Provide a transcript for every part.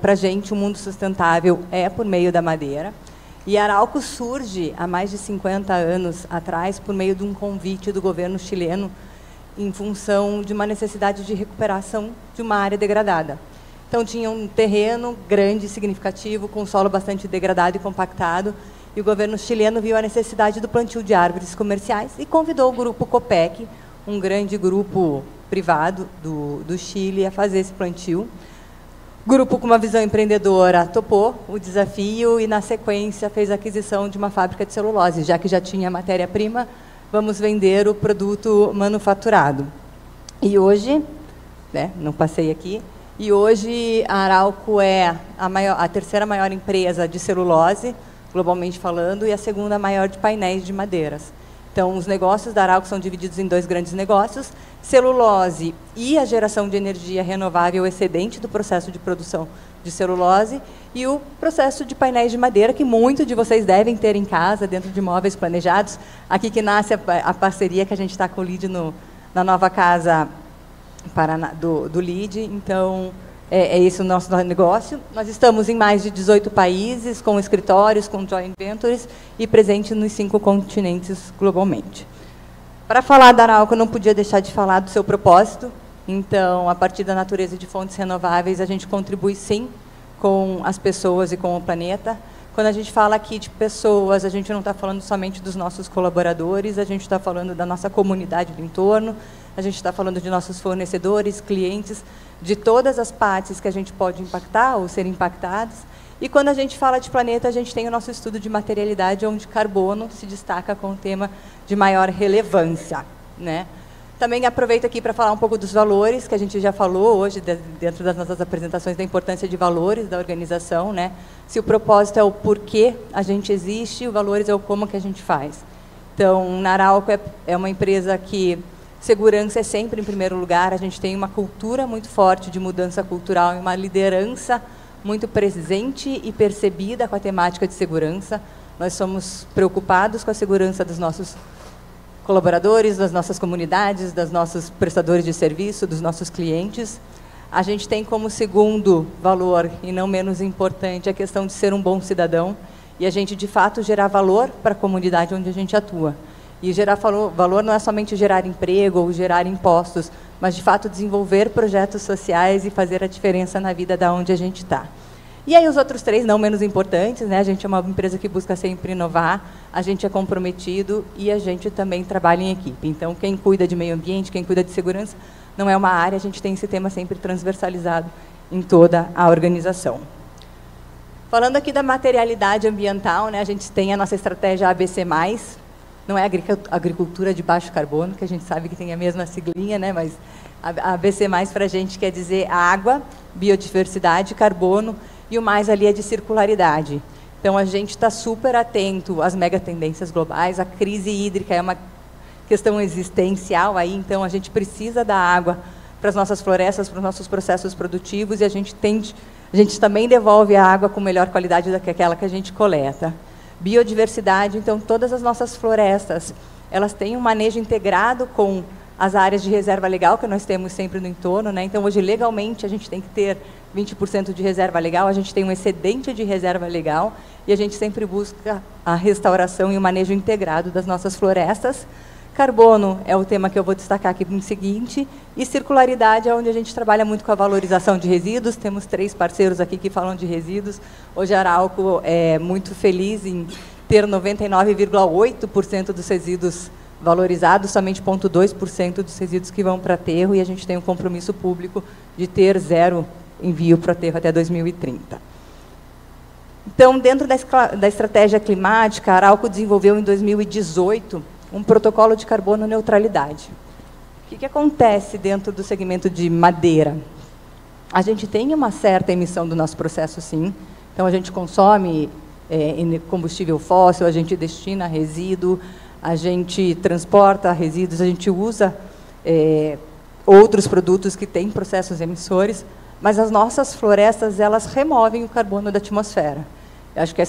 para a gente o mundo sustentável é por meio da madeira. E a Arauco surge há mais de 50 anos atrás por meio de um convite do governo chileno em função de uma necessidade de recuperação de uma área degradada. Então, tinha um terreno grande, significativo, com solo bastante degradado e compactado, e o governo chileno viu a necessidade do plantio de árvores comerciais e convidou o grupo Copec, um grande grupo privado do Chile, a fazer esse plantio. O grupo, com uma visão empreendedora, topou o desafio e, na sequência, fez a aquisição de uma fábrica de celulose. Já que já tinha matéria-prima, vamos vender o produto manufaturado. E hoje, né, não passei aqui, e hoje a Arauco é a terceira maior empresa de celulose, globalmente falando, e a segunda maior de painéis de madeiras. Então, os negócios da Arauco são divididos em dois grandes negócios, celulose e a geração de energia renovável excedente do processo de produção de celulose, e o processo de painéis de madeira, que muitos de vocês devem ter em casa, dentro de móveis planejados. Aqui que nasce a parceria que a gente está com o LEED na nova casa do LEED. Então, é esse o nosso negócio. Nós estamos em mais de 18 países, com escritórios, com joint ventures, e presente nos 5 continentes globalmente. Para falar da Arauco, eu não podia deixar de falar do seu propósito. Então, a partir da natureza de fontes renováveis, a gente contribui, sim, com as pessoas e com o planeta. Quando a gente fala aqui de pessoas, a gente não está falando somente dos nossos colaboradores, a gente está falando da nossa comunidade do entorno, a gente está falando de nossos fornecedores, clientes, de todas as partes que a gente pode impactar ou ser impactados. E quando a gente fala de planeta, a gente tem o nosso estudo de materialidade, onde carbono se destaca com o tema de maior relevância, né? Também aproveito aqui para falar um pouco dos valores, que a gente já falou hoje, dentro das nossas apresentações, da importância de valores da organização, né? Se o propósito é o porquê a gente existe, o valores é o como que a gente faz. Então, na Arauco é uma empresa que segurança é sempre em primeiro lugar, a gente tem uma cultura muito forte de mudança cultural e uma liderança muito presente e percebida com a temática de segurança. Nós somos preocupados com a segurança dos nossos colaboradores, das nossas comunidades, dos nossos prestadores de serviço, dos nossos clientes. A gente tem como segundo valor, e não menos importante, a questão de ser um bom cidadão, e a gente, de fato, gerar valor para a comunidade onde a gente atua. E gerar valor não é somente gerar emprego ou gerar impostos, mas, de fato, desenvolver projetos sociais e fazer a diferença na vida da onde a gente está. E aí os outros 3, não menos importantes, né? A gente é uma empresa que busca sempre inovar, a gente é comprometido e a gente também trabalha em equipe. Então, quem cuida de meio ambiente, quem cuida de segurança, não é uma área, a gente tem esse tema sempre transversalizado em toda a organização. Falando aqui da materialidade ambiental, né? A gente tem a nossa estratégia ABC+, não é agricultura de baixo carbono, que a gente sabe que tem a mesma siglinha, né? Mas a ABC+, para a gente, quer dizer água, biodiversidade, carbono, e o mais ali é de circularidade. Então, a gente está super atento às megatendências globais, a crise hídrica é uma questão existencial aí, então a gente precisa da água para as nossas florestas, para os nossos processos produtivos, e a gente também devolve a água com melhor qualidade do que aquela que a gente coleta. Biodiversidade, então, todas as nossas florestas, elas têm um manejo integrado com as áreas de reserva legal que nós temos sempre no entorno, né? Então, hoje, legalmente, a gente tem que ter 20% de reserva legal, a gente tem um excedente de reserva legal, e a gente sempre busca a restauração e o manejo integrado das nossas florestas. Carbono é o tema que eu vou destacar aqui no seguinte, e circularidade é onde a gente trabalha muito com a valorização de resíduos. Temos 3 parceiros aqui que falam de resíduos. Hoje a Arauco é muito feliz em ter 99,8% dos resíduos valorizados, somente 0,2% dos resíduos que vão para aterro, e a gente tem um compromisso público de ter 0 envio para aterro até 2030. Então, dentro da estratégia climática, a Arauco desenvolveu em 2018 um protocolo de carbono neutralidade. O que acontece dentro do segmento de madeira? A gente tem uma certa emissão do nosso processo, sim. Então, a gente consome combustível fóssil, a gente destina resíduo, a gente transporta resíduos, a gente usa outros produtos que têm processos emissores, mas as nossas florestas, elas removem o carbono da atmosfera. Eu acho que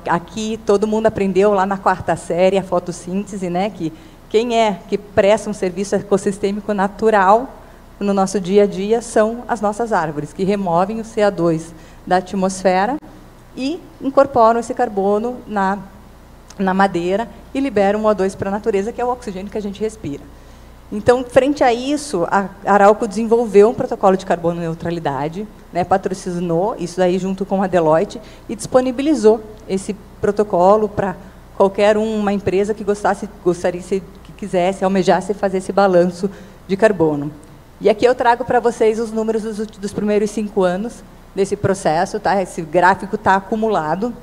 aqui todo mundo aprendeu lá na 4ª série, a fotossíntese, né? Que quem que presta um serviço ecossistêmico natural no nosso dia a dia são as nossas árvores, que removem o CO2 da atmosfera e incorporam esse carbono na madeira e liberam o O2 para a natureza, que é o oxigênio que a gente respira. Então, frente a isso, a Arauco desenvolveu um protocolo de carbono neutralidade, né, patrocinou isso aí junto com a Deloitte e disponibilizou esse protocolo para qualquer uma empresa que que quisesse, almejasse fazer esse balanço de carbono. E aqui eu trago para vocês os números dos primeiros 5 anos desse processo, tá? Esse gráfico está acumulado.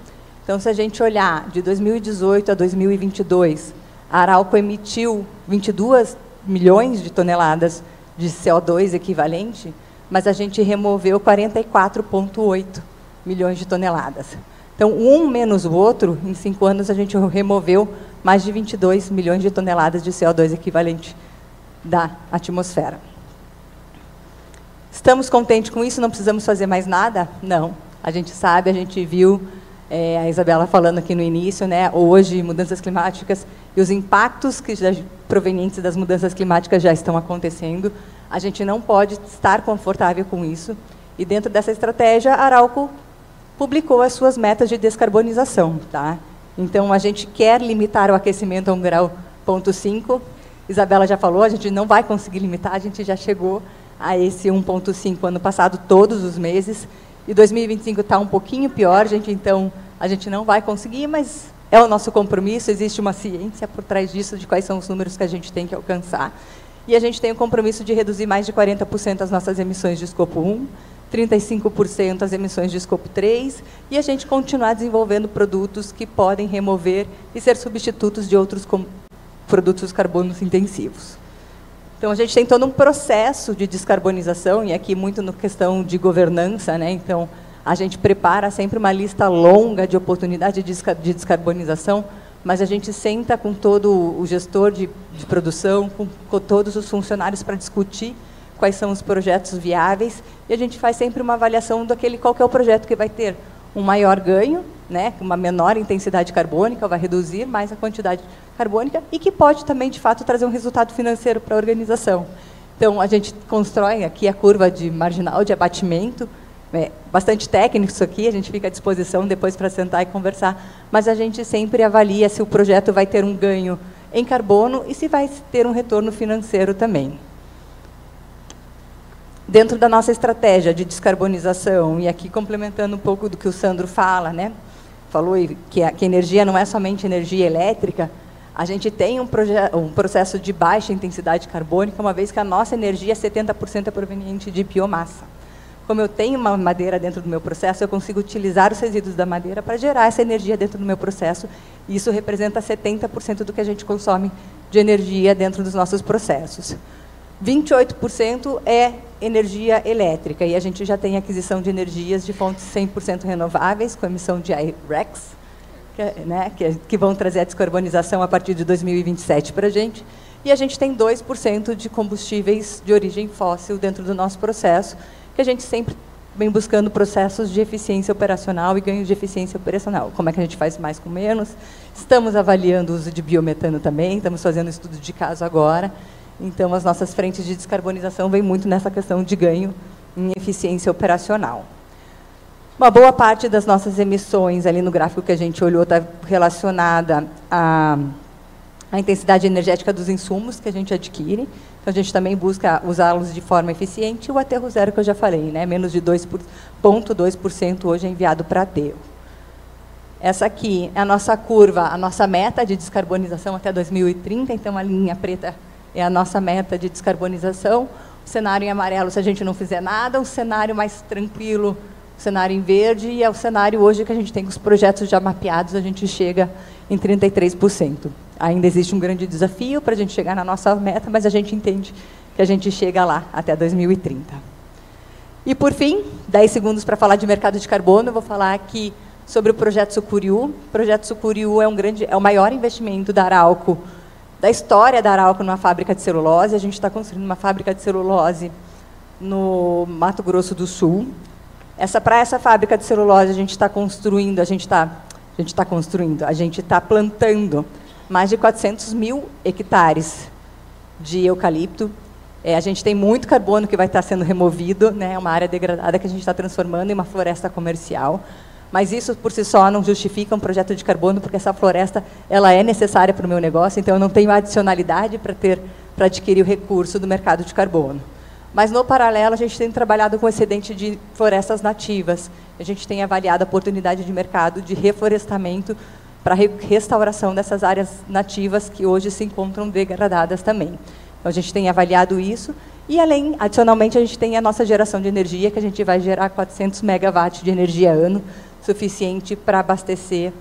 Então, se a gente olhar de 2018 a 2022, a Arauco emitiu 22 milhões de toneladas de CO2 equivalente, mas a gente removeu 44,8 milhões de toneladas. Então, um menos o outro, em 5 anos a gente removeu mais de 22 milhões de toneladas de CO2 equivalente da atmosfera. Estamos contentes com isso? Não precisamos fazer mais nada? Não. A gente sabe, a gente viu a Isabela falando aqui no início, né, hoje, mudanças climáticas e os impactos provenientes das mudanças climáticas já estão acontecendo. A gente não pode estar confortável com isso. E, dentro dessa estratégia, a Arauco publicou as suas metas de descarbonização. Tá? Então, a gente quer limitar o aquecimento a 1,5 grau. Isabela já falou, a gente não vai conseguir limitar, a gente já chegou a esse 1,5 ano passado, todos os meses. E 2025 está um pouquinho pior, então a gente não vai conseguir, mas é o nosso compromisso, existe uma ciência por trás disso, de quais são os números que a gente tem que alcançar. E a gente tem o compromisso de reduzir mais de 40% as nossas emissões de escopo 1, 35% as emissões de escopo 3, e a gente continuar desenvolvendo produtos que podem remover e ser substitutos de outros produtos carbonos intensivos. Então, a gente tem todo um processo de descarbonização, e aqui muito na questão de governança, né? Então, a gente prepara sempre uma lista longa de oportunidades de descarbonização, mas a gente senta com todo o gestor de produção, com todos os funcionários para discutir quais são os projetos viáveis, e a gente faz sempre uma avaliação qual que é o projeto que vai ter um maior ganho, né, uma menor intensidade carbônica, vai reduzir mais a quantidade carbônica e que pode também, de fato, trazer um resultado financeiro para a organização. Então, a gente constrói aqui a curva de marginal de abatimento, bastante técnico isso aqui, a gente fica à disposição depois para sentar e conversar, mas a gente sempre avalia se o projeto vai ter um ganho em carbono e se vai ter um retorno financeiro também. Dentro da nossa estratégia de descarbonização, e aqui complementando um pouco do que o Sandro fala, né? Falou que a energia não é somente energia elétrica, a gente tem um processo de baixa intensidade carbônica, uma vez que a nossa energia, 70% é proveniente de biomassa. Como eu tenho uma madeira dentro do meu processo, eu consigo utilizar os resíduos da madeira para gerar essa energia dentro do meu processo, e isso representa 70% do que a gente consome de energia dentro dos nossos processos. 28% é energia elétrica, e a gente já tem aquisição de energias de fontes 100% renováveis, com emissão de I-RECs, que vão trazer a descarbonização a partir de 2027 para a gente, e a gente tem 2% de combustíveis de origem fóssil dentro do nosso processo, que a gente sempre vem buscando processos de eficiência operacional e ganhos de eficiência operacional. Como é que a gente faz mais com menos? Estamos avaliando o uso de biometano também, estamos fazendo estudo de caso agora. Então, as nossas frentes de descarbonização vêm muito nessa questão de ganho em eficiência operacional. Uma boa parte das nossas emissões, ali no gráfico que a gente olhou, está relacionada à intensidade energética dos insumos que a gente adquire. Então, a gente também busca usá-los de forma eficiente, e o aterro zero que eu já falei, né? Menos de 0,2% hoje é enviado para aterro. Essa aqui é a nossa curva, a nossa meta de descarbonização até 2030, então a linha preta é a nossa meta de descarbonização. O cenário em amarelo, se a gente não fizer nada, o cenário mais tranquilo, o cenário em verde, e é o cenário hoje que a gente tem com os projetos já mapeados, a gente chega em 33%. Ainda existe um grande desafio para a gente chegar na nossa meta, mas a gente entende que a gente chega lá até 2030. E, por fim, 10 segundos para falar de mercado de carbono, eu vou falar aqui sobre o Projeto Sucuriú. O Projeto Sucuriú é o maior investimento da Arauco, da história da Arauco numa fábrica de celulose. A gente está construindo uma fábrica de celulose no Mato Grosso do Sul. Para essa fábrica de celulose, a gente está plantando mais de 400 mil hectares de eucalipto, A gente tem muito carbono que vai estar sendo removido, né? É uma área degradada que a gente está transformando em uma floresta comercial. Mas isso, por si só, não justifica um projeto de carbono, porque essa floresta ela é necessária para o meu negócio, então eu não tenho adicionalidade para adquirir o recurso do mercado de carbono. Mas, no paralelo, a gente tem trabalhado com excedente de florestas nativas. A gente tem avaliado a oportunidade de mercado de reflorestamento para restauração dessas áreas nativas que hoje se encontram degradadas também. Então, a gente tem avaliado isso. E, adicionalmente, a gente tem a nossa geração de energia, que a gente vai gerar 400 megawatts de energia ano, suficiente para abastecer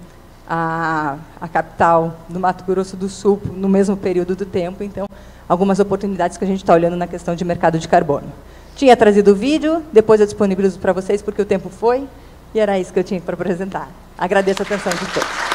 a capital do Mato Grosso do Sul no mesmo período do tempo. Então, algumas oportunidades que a gente está olhando na questão de mercado de carbono. Tinha trazido o vídeo, depois eu disponibilizo para vocês, porque o tempo foi, e era isso que eu tinha para apresentar. Agradeço a atenção de todos.